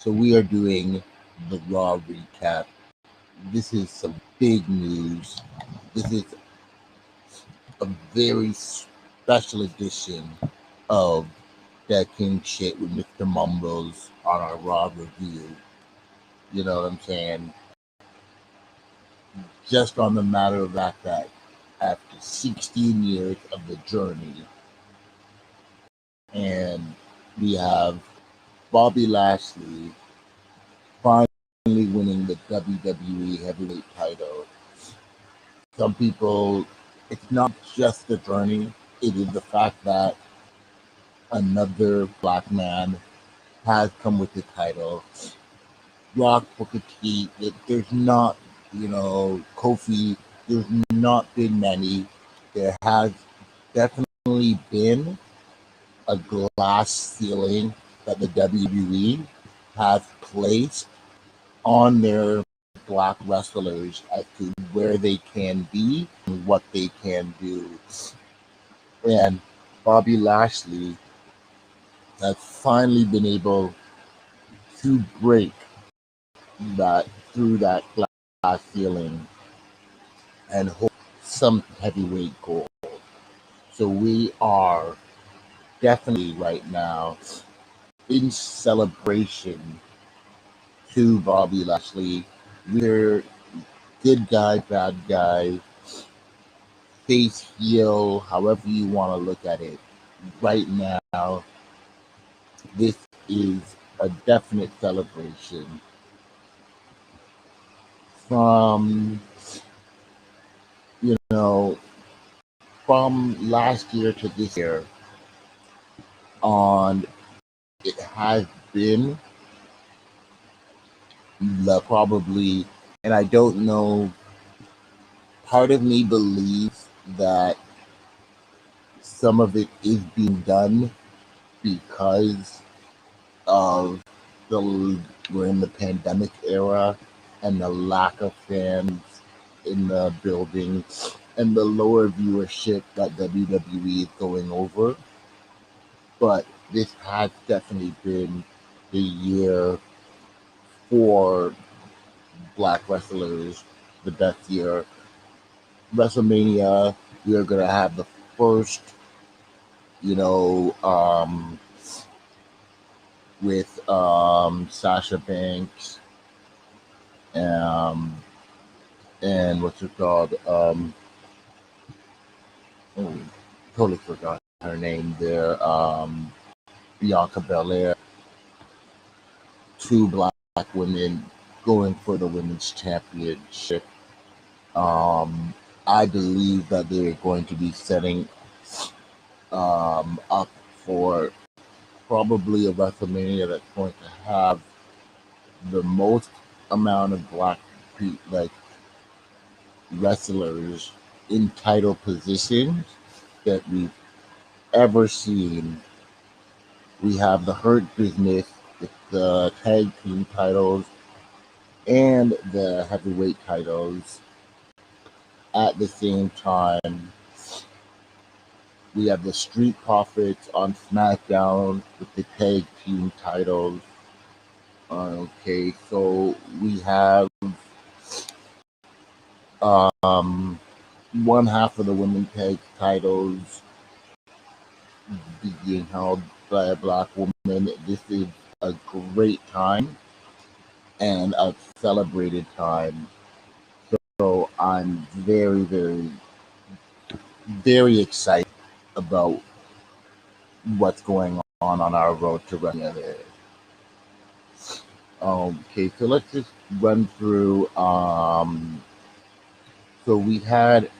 So we are doing the Raw recap. This is some big news. This is a very special edition of DatKingShh with Mr Mumbles on our Raw review. You know what I'm saying? Just on the matter of fact that after 16 years of the journey, and we have Bobby Lashley finally winning the WWE heavyweight title. Some people, it's not just the journey, it is the fact that another black man has come with the title. Rock, Booker T, there's not, Kofi, there's not been many. There has definitely been a glass ceiling that the WWE has placed on their black wrestlers as to where they can be and what they can do. And Bobby Lashley has finally been able to break that through that glass ceiling and hold some heavyweight gold. So we are definitely right now in celebration to Bobby Lashley. We're good guy, bad guy, face heel, however you want to look at it. Right now, this is a definite celebration. From, from last year to this year, it has been probably, and I don't know, part of me believes that some of it is being done because of we're in the pandemic era and the lack of fans in the building and the lower viewership that WWE is going over. But this has definitely been the year for black wrestlers, the best year. Wrestlemania, we are going to have the first, with Sasha Banks and what's it called? Totally forgot her name there. Bianca Belair. Two black women going for the women's championship. I believe that they're going to be setting up for probably a WrestleMania that's going to have the most amount of black wrestlers in title positions that we've ever seen. We have the Hurt Business with the tag team titles and the heavyweight titles at the same time. We have the Street Profits on SmackDown with the tag team titles. Okay, so we have one half of the women's tag titles being held by a black woman. This is a great time and a celebrated time. So I'm very, very, very excited about what's going on our road to WrestleMania. Okay, so let's just run through. So we had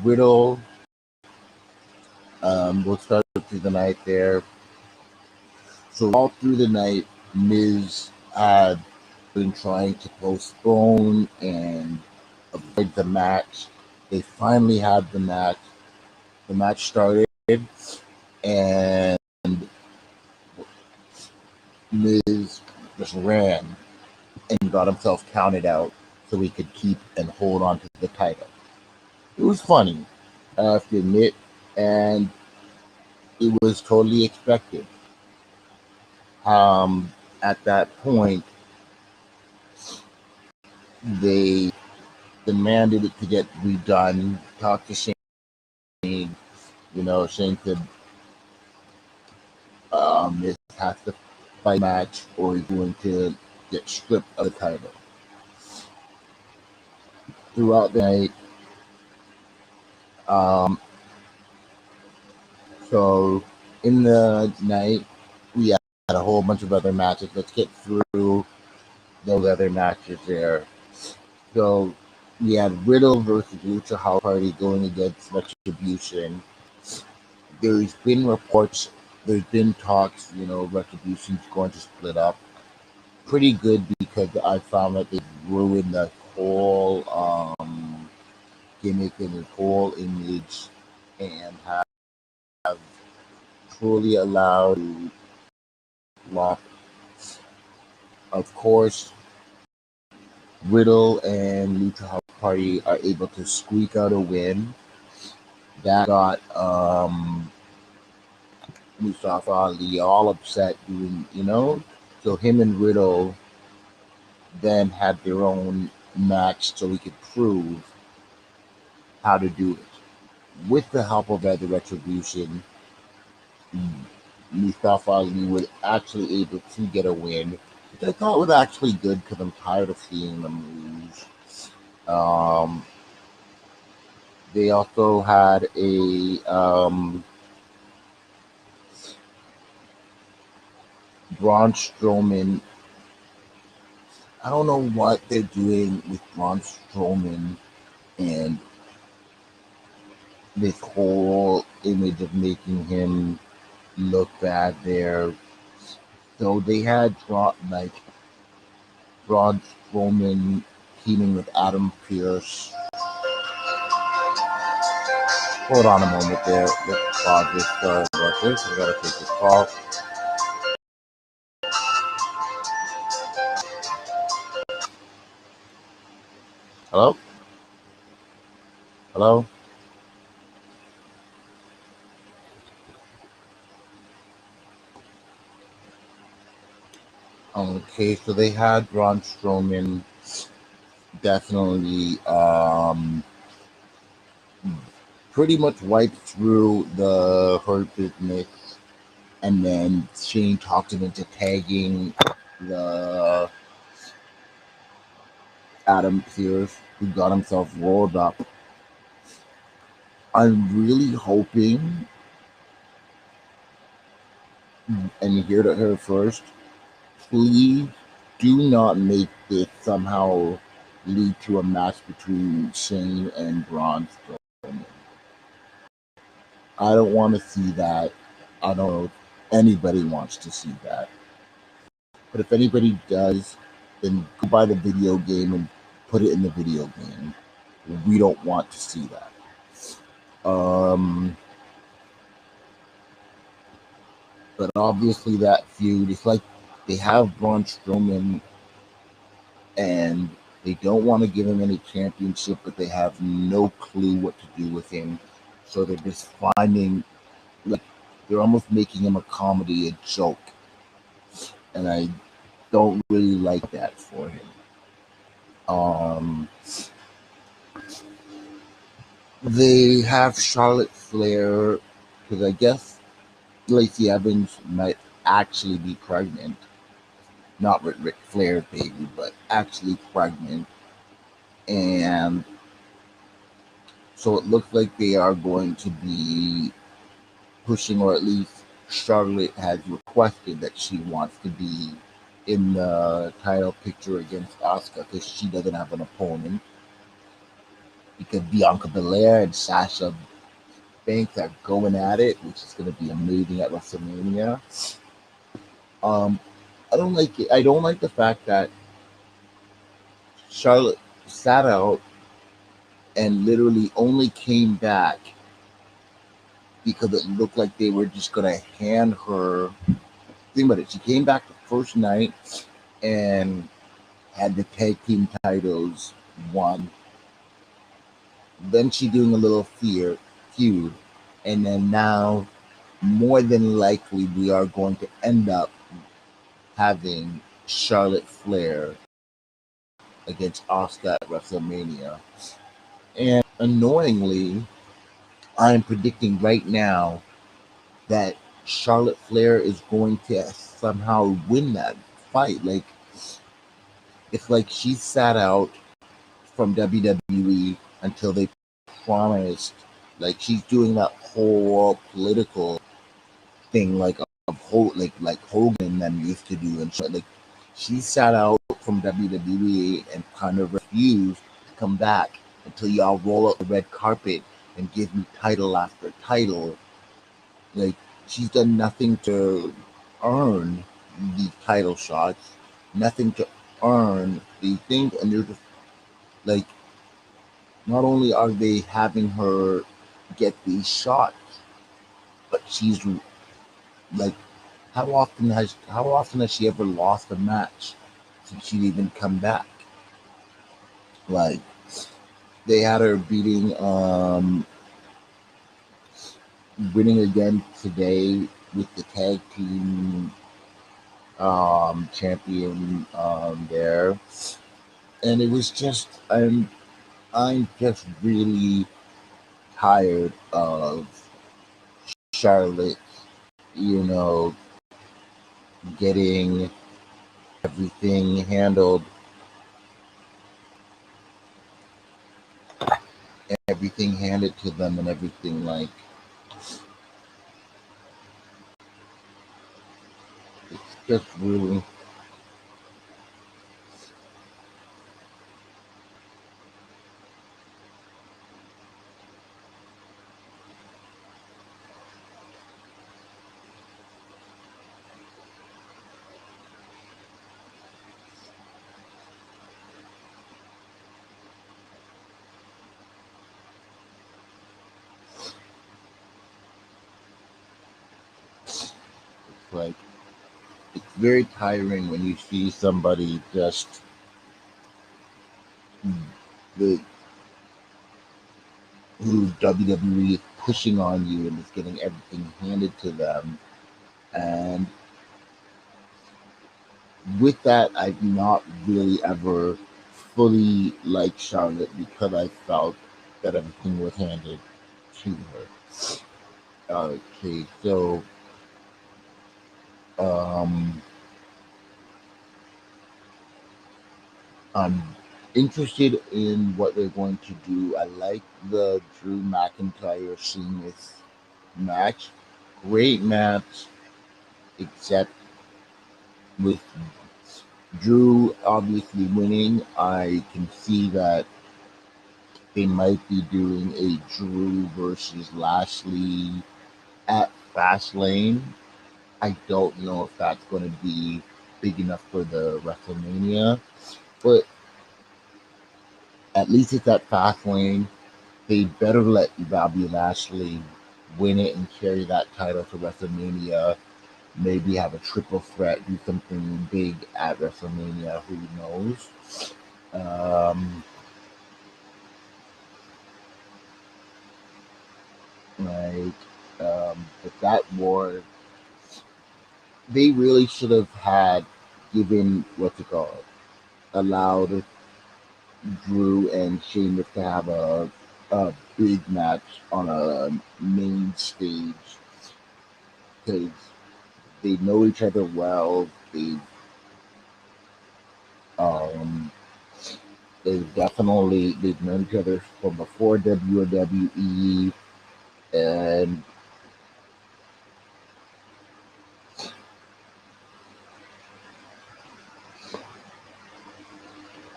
Riddle. We'll start through the night there. So all through the night, Miz had been trying to postpone and avoid the match. They finally had the match. The match started, and Miz just ran and got himself counted out so he could keep and hold on to the title. It was funny, I have to admit, and it was totally expected. At that point, they demanded it to get redone. Talked to Shane. Shane said this has to fight match or he's going to get stripped of the title. Throughout the night, so in the night, we had a whole bunch of other matches. Let's get through those other matches there. So we had Riddle versus Lucha House Party going against Retribution. There's been reports, there's been talks, Retribution's going to split up. Pretty good because I found that they ruined the whole gimmick and his whole image and have truly allowed lock. Of course, Riddle and Lucha House Party are able to squeak out a win. That got Mustafa Ali all upset doing, so him and Riddle then had their own match so we could prove how to do it. With the help of the Retribution, Mustafa Ali was actually able to get a win, which I thought was actually good because I'm tired of seeing them lose. They also had a Braun Strowman. I don't know what they're doing with Braun Strowman and this whole image of making him look bad there. So they had Braun Strowman teaming with Adam Pearce. Hold on a moment there. Let's pause this. Sorry about this. I gotta take this call. Hello? Hello? Okay, so they had Braun Strowman definitely pretty much wiped through the Hurt Business, and then Shane talked him into tagging the Adam Pearce, who got himself rolled up. I'm really hoping, and you heard it here first, please do not make this somehow lead to a match between Shane and Braun Strowman. I don't want to see that. I don't know if anybody wants to see that. But if anybody does, then go buy the video game and put it in the video game. We don't want to see that. But obviously that feud, it's like they have Braun Strowman and they don't want to give him any championship, but they have no clue what to do with him. So they're just finding, like, they're almost making him a comedy, a joke. And I don't really like that for him. They have Charlotte Flair, because I guess Lacey Evans might actually be pregnant. Not with Ric Flair's baby, but actually pregnant. And so it looks like they are going to be pushing, or at least Charlotte has requested that she wants to be in the title picture against Asuka because she doesn't have an opponent. Because Bianca Belair and Sasha Banks are going at it, which is going to be amazing at WrestleMania. I don't like it. I don't like the fact that Charlotte sat out and literally only came back because it looked like they were just going to hand her. Think about it. She came back the first night and had the tag team titles won. Then she doing a little feud, and then now more than likely we are going to end up having Charlotte Flair against Asuka at WrestleMania. And annoyingly, I'm predicting right now that Charlotte Flair is going to somehow win that fight. Like, it's like she sat out from WWE until they promised. Like, she's doing that whole political thing, like like Hogan them used to do, and like she sat out from WWE and kind of refused to come back until y'all roll out the red carpet and give me title after title. Like, she's done nothing to earn these title shots, nothing to earn these things, and they're just like, not only are they having her get these shots, but she's like, how often has she ever lost a match since she'd even come back? Like, they had her winning again today with the tag team champion there, and it was just I'm just really tired of Charlotte, you know, getting everything handled, everything handed to them, and everything like it's just really. Like, it's very tiring when you see somebody just the who WWE is pushing on you and is getting everything handed to them. And with that, I've not really ever fully liked Charlotte because I felt that everything was handed to her. Okay, so um, I'm interested in what they're going to do. I like the Drew McIntyre Sheamus match. Great match, except with Drew obviously winning. I can see that they might be doing a Drew versus Lashley at FastLane. I don't know if that's going to be big enough for the WrestleMania, but at least it's at FastLane. They better let Bobby Lashley win it and carry that title to WrestleMania. Maybe have a triple threat, do something big at WrestleMania. Who knows? Um, like, but that war, they really should have had given what's it called, allowed Drew and Sheamus to have a big match on a main stage because they know each other well. Um, they've known each other from before WWE, and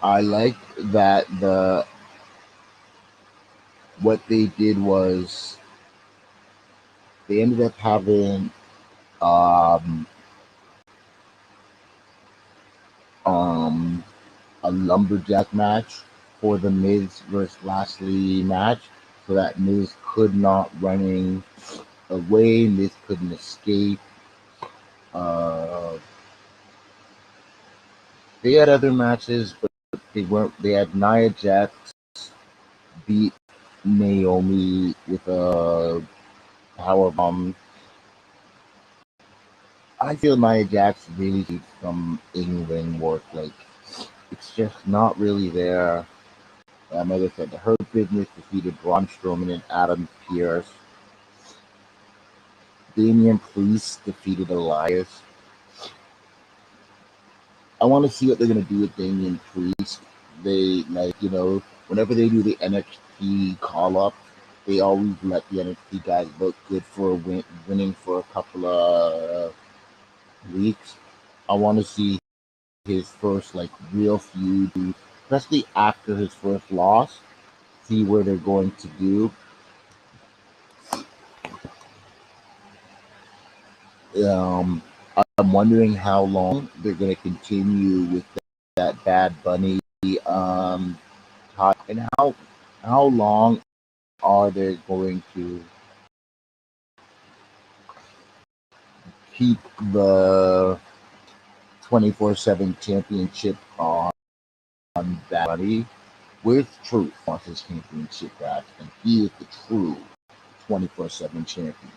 I like that the what they did was they ended up having um, um, a lumberjack match for the Miz versus Lashley match, so that Miz could not running away, Miz couldn't escape. Uh, they had other matches, but they weren't. They had Nia Jax beat Naomi with a power bomb. I feel Nia Jax really needs some in-ring work. Like, it's just not really there. Like I said, the Hurt Business defeated Braun Strowman and Adam Pearce. Damian Priest defeated Elias. I want to see what they're gonna do with Damian Priest. They whenever they do the NXT call up, they always let the NXT guys look good for winning for a couple of weeks. I want to see his first real feud, especially after his first loss. See where they're going to do. Um, I'm wondering how long they're going to continue with that Bad Bunny tie, and how long are they going to keep the 24/7 championship on Bad Bunny? Where's Truth wants his championship back, and he is the true 24/7 champion.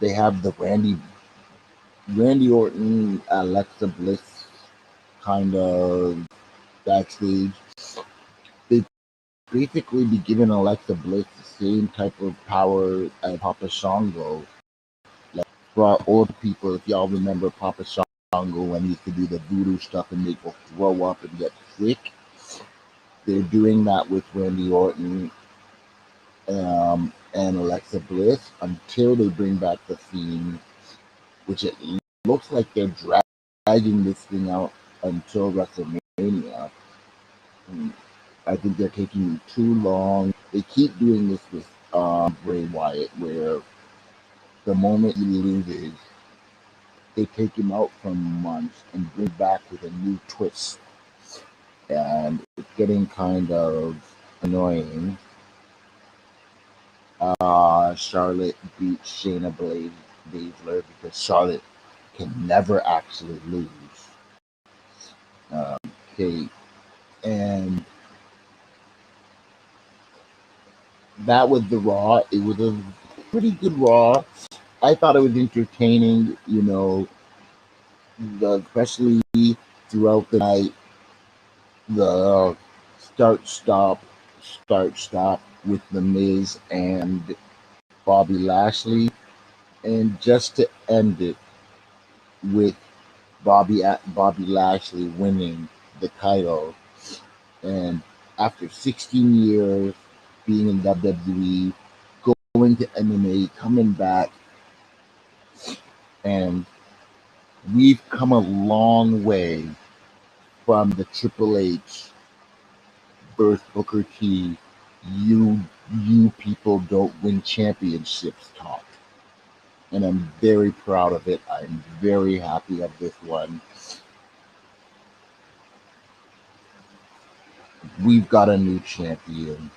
They have the Randy Orton, Alexa Bliss kind of backstage. They basically be giving Alexa Bliss the same type of power as Papa Shango. Like, for our old people, if y'all remember Papa Shango when he used to do the voodoo stuff and make people throw up and get sick, they're doing that with Randy Orton and Alexa Bliss until they bring back the Fiend, which it looks like they're dragging this thing out until WrestleMania. I think they're taking too long. They keep doing this with Bray Wyatt, where the moment he loses, they take him out for months and bring back with a new twist. And it's getting kind of annoying. Charlotte beat Shayna Baszler because Charlotte can never actually lose. Okay, and that was the Raw. It was a pretty good Raw. I thought it was entertaining, especially throughout the night. The start stop with the Miz and Bobby Lashley, and just to end it with Bobby Lashley winning the title, and after 16 years being in WWE, going to MMA, coming back, and we've come a long way from the Triple H versus Booker T. You people don't win championships talk, and I'm very proud of it. I'm very happy of this one. We've got a new champion.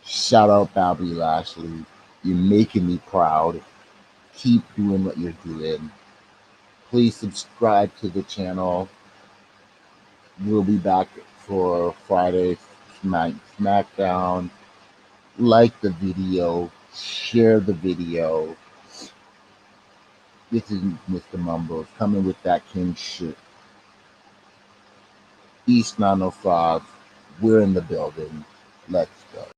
Shout out Bobby Lashley. You're making me proud. Keep doing what you're doing. Please subscribe to the channel. We'll be back for Friday SmackDown. Like the video. Share the video. This is Mr. Mumbles coming with DatKingShh. East 905. We're in the building. Let's go.